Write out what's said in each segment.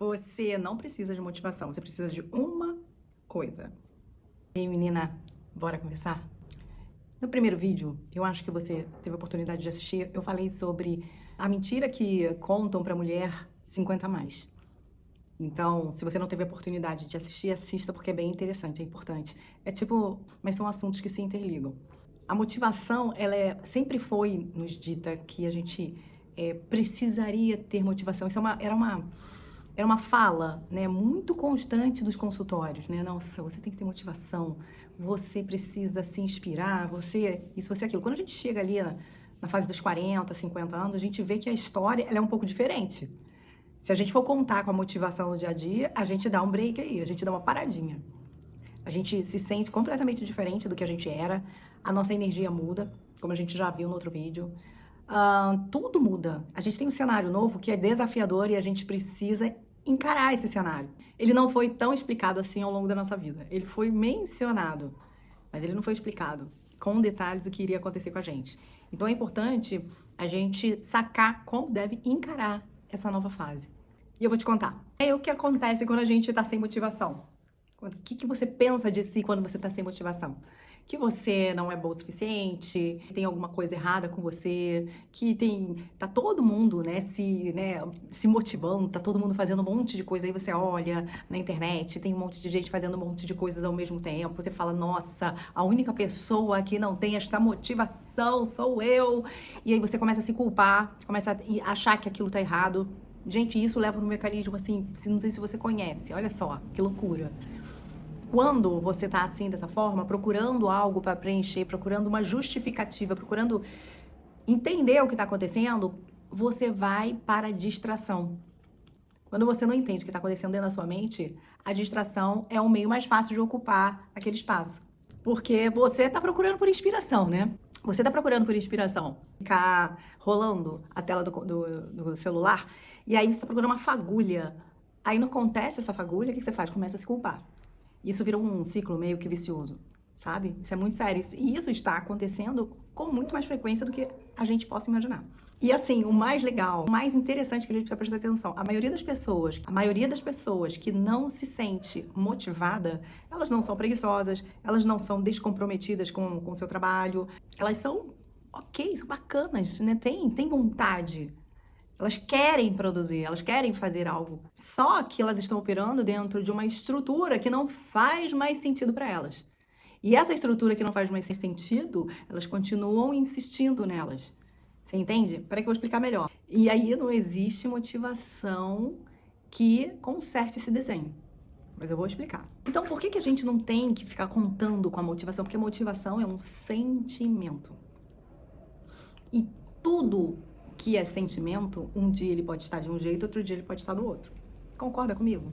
Você não precisa de motivação, você precisa de uma coisa. E aí, menina, bora conversar? No primeiro vídeo, eu acho que você teve a oportunidade de assistir, eu falei sobre a mentira que contam pra mulher 50 a mais. Então, se você não teve a oportunidade de assistir, assista porque é bem interessante, é importante. Mas são assuntos que se interligam. A motivação, sempre foi nos dita que a gente precisaria ter motivação. Era uma fala, né, muito constante dos consultórios, né? Nossa, você tem que ter motivação, você precisa se inspirar, isso, você, aquilo. Quando a gente chega ali na fase dos 40, 50 anos, a gente vê que a história ela é um pouco diferente. Se a gente for contar com a motivação no dia a dia, a gente dá um break aí, a gente dá uma paradinha. A gente se sente completamente diferente do que a gente era, a nossa energia muda, como a gente já viu no outro vídeo. Tudo muda. A gente tem um cenário novo que é desafiador e a gente precisa encarar esse cenário. Ele não foi tão explicado assim ao longo da nossa vida. Ele foi mencionado, mas ele não foi explicado com detalhes do que iria acontecer com a gente. Então é importante a gente sacar como deve encarar essa nova fase. E eu vou te contar. É o que acontece quando a gente tá sem motivação. O que você pensa de si quando você tá sem motivação? Que você não é bom o suficiente, que tem alguma coisa errada com você, tá todo mundo, né, se motivando, tá todo mundo fazendo um monte de coisa, aí você olha na internet, tem um monte de gente fazendo um monte de coisas ao mesmo tempo, você fala, nossa, a única pessoa que não tem esta motivação sou eu, e aí você começa a se culpar, começa a achar que aquilo tá errado. Gente, isso leva no mecanismo assim, não sei se você conhece, olha só, que loucura. Quando você tá assim, dessa forma, procurando algo para preencher, procurando uma justificativa, procurando entender o que tá acontecendo, você vai para a distração. Quando você não entende o que tá acontecendo dentro da sua mente, a distração é o meio mais fácil de ocupar aquele espaço. Porque você tá procurando por inspiração, né? Você tá procurando por inspiração. Ficar rolando a tela do celular, e aí você tá procurando uma fagulha. Aí não acontece essa fagulha, o que você faz? Começa a se culpar. Isso vira um ciclo meio que vicioso, sabe? Isso é muito sério. E isso está acontecendo com muito mais frequência do que a gente possa imaginar. E assim, o mais legal, o mais interessante que a gente precisa prestar atenção, a maioria das pessoas que não se sente motivada, elas não são preguiçosas, elas não são descomprometidas com o seu trabalho, elas são ok, são bacanas, né? Tem vontade. Elas querem produzir, elas querem fazer algo. Só que elas estão operando dentro de uma estrutura que não faz mais sentido para elas. E essa estrutura que não faz mais sentido, elas continuam insistindo nelas. Você entende? Peraí que eu vou explicar melhor. E aí não existe motivação que conserte esse desenho. Mas eu vou explicar. Então, por que a gente não tem que ficar contando com a motivação? Porque a motivação é um sentimento. E tudo que é sentimento, um dia ele pode estar de um jeito, outro dia ele pode estar do outro. Concorda comigo?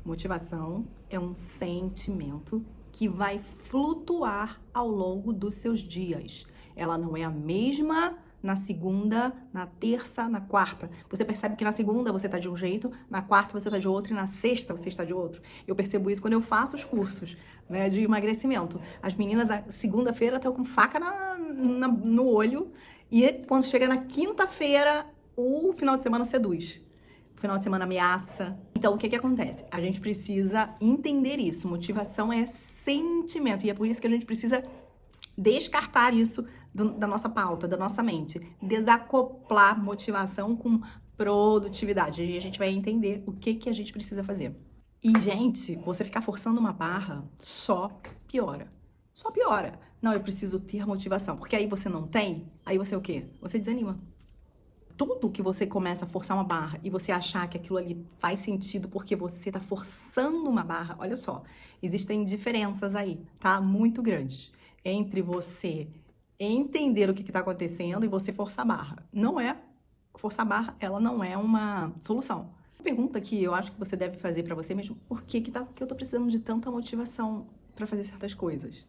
Motivação é um sentimento que vai flutuar ao longo dos seus dias. Ela não é a mesma na segunda, na terça, na quarta. Você percebe que na segunda você está de um jeito, na quarta você está de outro e na sexta você está de outro. Eu percebo isso quando eu faço os cursos, né, de emagrecimento. As meninas, segunda-feira, estão com faca no olho e quando chega na quinta-feira, o final de semana seduz. O final de semana ameaça. Então, o que acontece? A gente precisa entender isso. Motivação é sentimento. E é por isso que a gente precisa descartar isso da nossa pauta, da nossa mente. Desacoplar motivação com produtividade. E a gente vai entender o que a gente precisa fazer. E, gente, você ficar forçando uma barra só piora. Só piora. Não, eu preciso ter motivação. Porque aí você não tem, aí você o quê? Você desanima. Tudo que você começa a forçar uma barra e você achar que aquilo ali faz sentido porque você tá forçando uma barra, olha só, existem diferenças aí, tá? Muito grandes. Entre você entender o que tá acontecendo e você forçar a barra. Não é, forçar a barra, ela não é uma solução. A pergunta que eu acho que você deve fazer pra você mesmo, por que eu tô precisando de tanta motivação pra fazer certas coisas?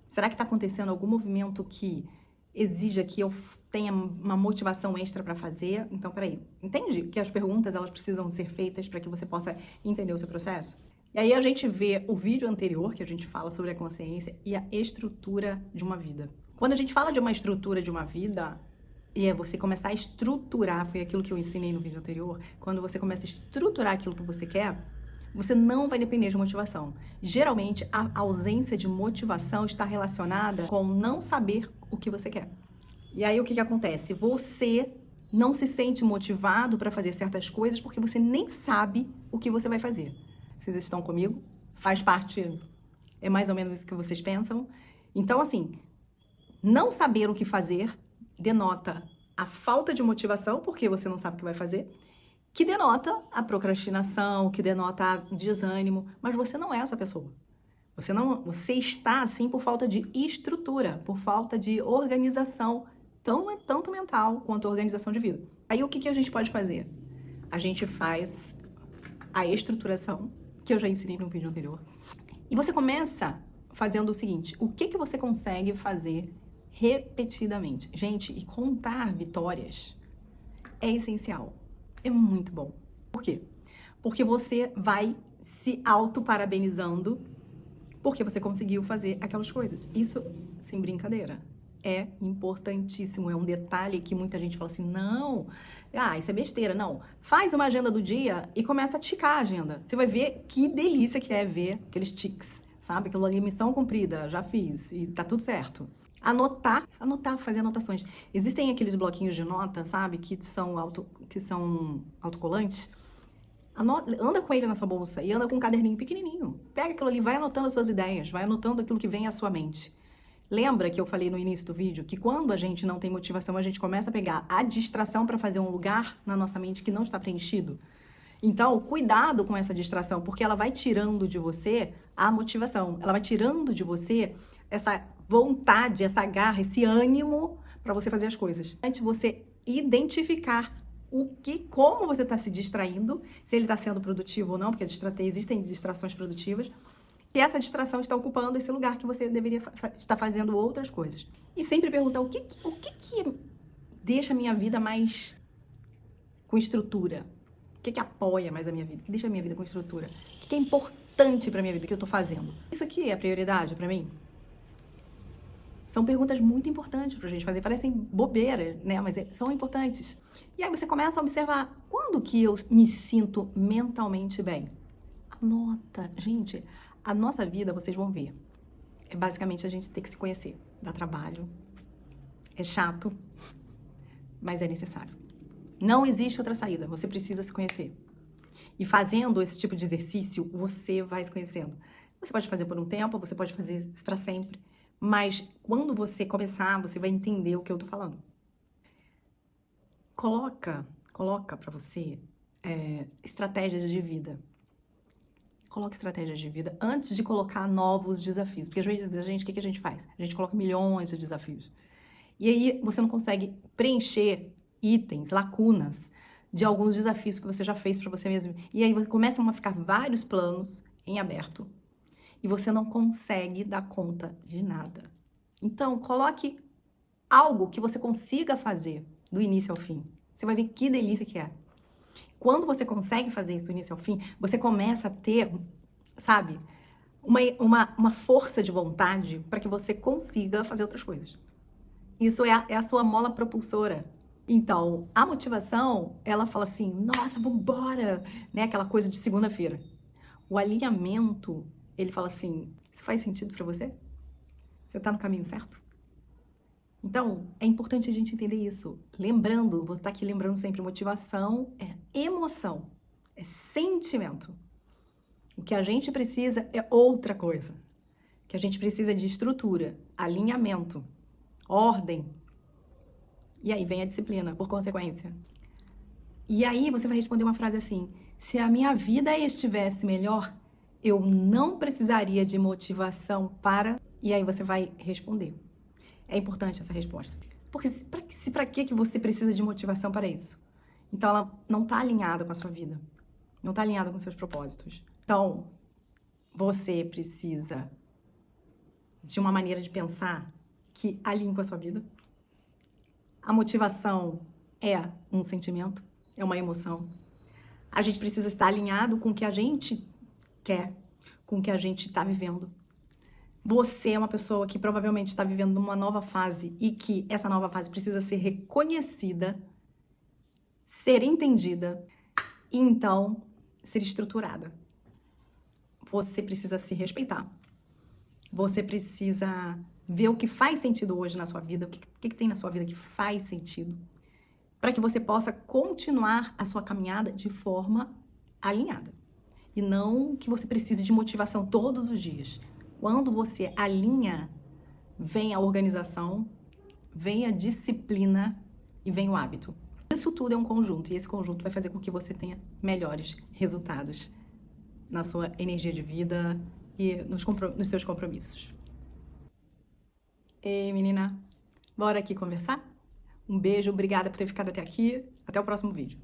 Será que tá acontecendo algum movimento que exija que eu tenha uma motivação extra para fazer? Então, peraí, entende que as perguntas elas precisam ser feitas para que você possa entender o seu processo? E aí a gente vê o vídeo anterior, que a gente fala sobre a consciência e a estrutura de uma vida. Quando a gente fala de uma estrutura de uma vida, E é você começar a estruturar, foi aquilo que eu ensinei no vídeo anterior, quando você começa a estruturar aquilo que você quer, você não vai depender de motivação. Geralmente, a ausência de motivação está relacionada com não saber o que você quer. E aí, o que acontece? Você não se sente motivado para fazer certas coisas porque você nem sabe o que você vai fazer. Vocês estão comigo? Faz parte, é mais ou menos isso que vocês pensam? Então, assim, não saber o que fazer denota a falta de motivação, porque você não sabe o que vai fazer, que denota a procrastinação, que denota desânimo, mas você não é essa pessoa. Você está assim por falta de estrutura, por falta de organização, tanto mental quanto organização de vida. Aí o que a gente pode fazer? A gente faz a estruturação, que eu já ensinei no vídeo anterior. E você começa fazendo o seguinte: o que você consegue fazer repetidamente? Gente, e contar vitórias é essencial. É muito bom. Por quê? Porque você vai se auto-parabenizando porque você conseguiu fazer aquelas coisas. Isso, sem brincadeira, é importantíssimo. É um detalhe que muita gente fala assim, não, isso é besteira. Não, faz uma agenda do dia e começa a ticar a agenda. Você vai ver que delícia que é ver aqueles tics, sabe? Aquilo ali, missão cumprida, já fiz e tá tudo certo. Anotar, fazer anotações. Existem aqueles bloquinhos de nota, sabe? Que são autocolantes. Anda com ele na sua bolsa e anda com um caderninho pequenininho. Pega aquilo ali, vai anotando as suas ideias, vai anotando aquilo que vem à sua mente. Lembra que eu falei no início do vídeo que quando a gente não tem motivação, a gente começa a pegar a distração para fazer um lugar na nossa mente que não está preenchido? Então, cuidado com essa distração, porque ela vai tirando de você a motivação. Ela vai tirando de você essa vontade, essa garra, esse ânimo para você fazer as coisas. Antes de você identificar como você está se distraindo, se ele está sendo produtivo ou não, porque existem distrações produtivas, e essa distração está ocupando esse lugar que você deveria estar fazendo outras coisas. E sempre perguntar o que deixa a minha vida mais com estrutura? O que apoia mais a minha vida? O que deixa a minha vida com estrutura? O que é importante para a minha vida que eu estou fazendo? Isso aqui é a prioridade para mim? São perguntas muito importantes pra gente fazer, parecem bobeira, né? Mas são importantes. E aí você começa a observar, quando que eu me sinto mentalmente bem? Anota. Gente, a nossa vida, vocês vão ver, é basicamente a gente ter que se conhecer. Dá trabalho, é chato, mas é necessário. Não existe outra saída, você precisa se conhecer. E fazendo esse tipo de exercício, você vai se conhecendo. Você pode fazer por um tempo, você pode fazer para sempre. Mas quando você começar, você vai entender o que eu tô falando. Coloca para você estratégias de vida. Coloque estratégias de vida antes de colocar novos desafios. Porque às vezes o que a gente faz? A gente coloca milhões de desafios. E aí você não consegue preencher itens, lacunas de alguns desafios que você já fez para você mesmo. E aí começam a ficar vários planos em aberto. E você não consegue dar conta de nada. Então, coloque algo que você consiga fazer do início ao fim. Você vai ver que delícia que é. Quando você consegue fazer isso do início ao fim, você começa a ter, sabe, uma força de vontade para que você consiga fazer outras coisas. Isso é a sua mola propulsora. Então, a motivação, ela fala assim, nossa, vambora, né? Aquela coisa de segunda-feira. O alinhamento, ele fala assim, isso faz sentido para você? Você tá no caminho certo? Então, é importante a gente entender isso. Lembrando, vou estar aqui lembrando sempre, motivação é emoção, é sentimento. O que a gente precisa é outra coisa. O que a gente precisa é de estrutura, alinhamento, ordem. E aí vem a disciplina, por consequência. E aí você vai responder uma frase assim, se a minha vida estivesse melhor, eu não precisaria de motivação para... E aí você vai responder. É importante essa resposta. Porque para que você precisa de motivação para isso? Então ela não está alinhada com a sua vida. Não está alinhada com seus propósitos. Então, você precisa de uma maneira de pensar que alinhe com a sua vida. A motivação é um sentimento, é uma emoção. A gente precisa estar alinhado com o que a gente quer, com o que a gente está vivendo. Você é uma pessoa que provavelmente está vivendo uma nova fase e que essa nova fase precisa ser reconhecida, ser entendida e então ser estruturada. Você precisa se respeitar. Você precisa ver o que faz sentido hoje na sua vida, o que tem na sua vida que faz sentido, para que você possa continuar a sua caminhada de forma alinhada. E não que você precise de motivação todos os dias. Quando você alinha, vem a organização, vem a disciplina e vem o hábito. Isso tudo é um conjunto, e esse conjunto vai fazer com que você tenha melhores resultados na sua energia de vida e nos seus compromissos. Ei, menina, bora aqui conversar? Um beijo, obrigada por ter ficado até aqui. Até o próximo vídeo.